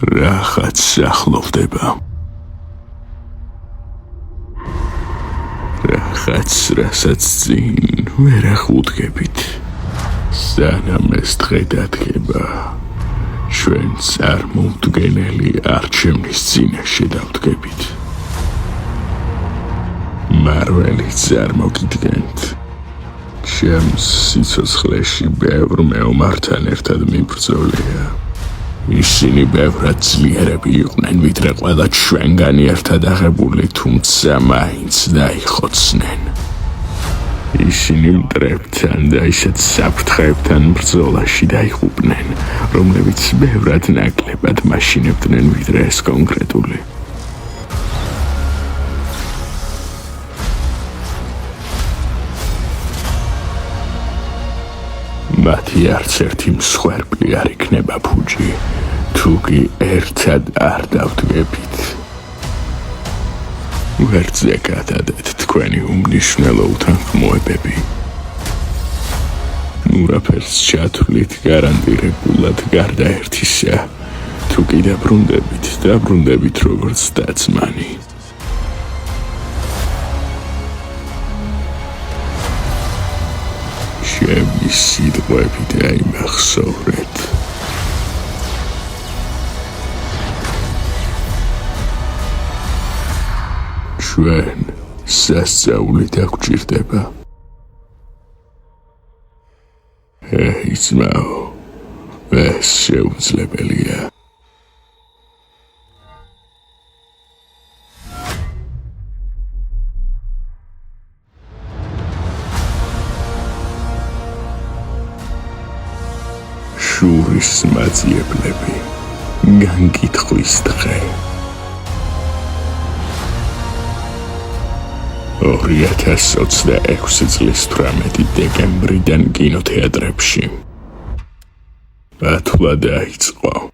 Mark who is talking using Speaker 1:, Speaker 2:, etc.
Speaker 1: Რაღაც ახლოვდება. Რაღაც, რასაც წინ ვერ ახუდგებით. სანამ ეს დღე დადგება, ჩვენ წარმოუდგენელი არჩევნის წინაშე დავდგებით. მარველი წარმოგიდგენთ. ჩემს სიცოცხლეში ბევრ მეომართან ერთად მიბრძოლია. ისინი ბევრად ძლიერები იყვნენ, ვიდრე ყველა ჩვენგანი ერთად აღებული, თუმცა მაინც დაიხოცნენ. ისინი მტრებთან და ისეთ საფრთხეებთან ბრძოლაში დაიღუპნენ, რომლებიც ბევრად ნაკლებად მაშინებდნენ, ვიდრე ეს კონკრეტული. მათი არც ერთი მსხვერპლი არ იქნება ფუჭი, თუკი ერთად არ დავდგებით. ვერძე გადადეთ თქვენი უმნიშვნელო უთანხმოებები. ნურაფერს ჩათვლით გარანტირებულად გარდა ერთისა, თუკი დაბრუნდებით როგორც დაწმანი. ჩემი სიტყვები დაიმახსოვრეთ. ჩვენ სასწაული დაგვჭირდება. ძმაო, ეს შეუძლებელია. შურის მაძიებლები, განკითხვის დღე. 2026 წლის 18 დეკემბრიდან კინოთეატრებში. ბათვლა დაიწყო.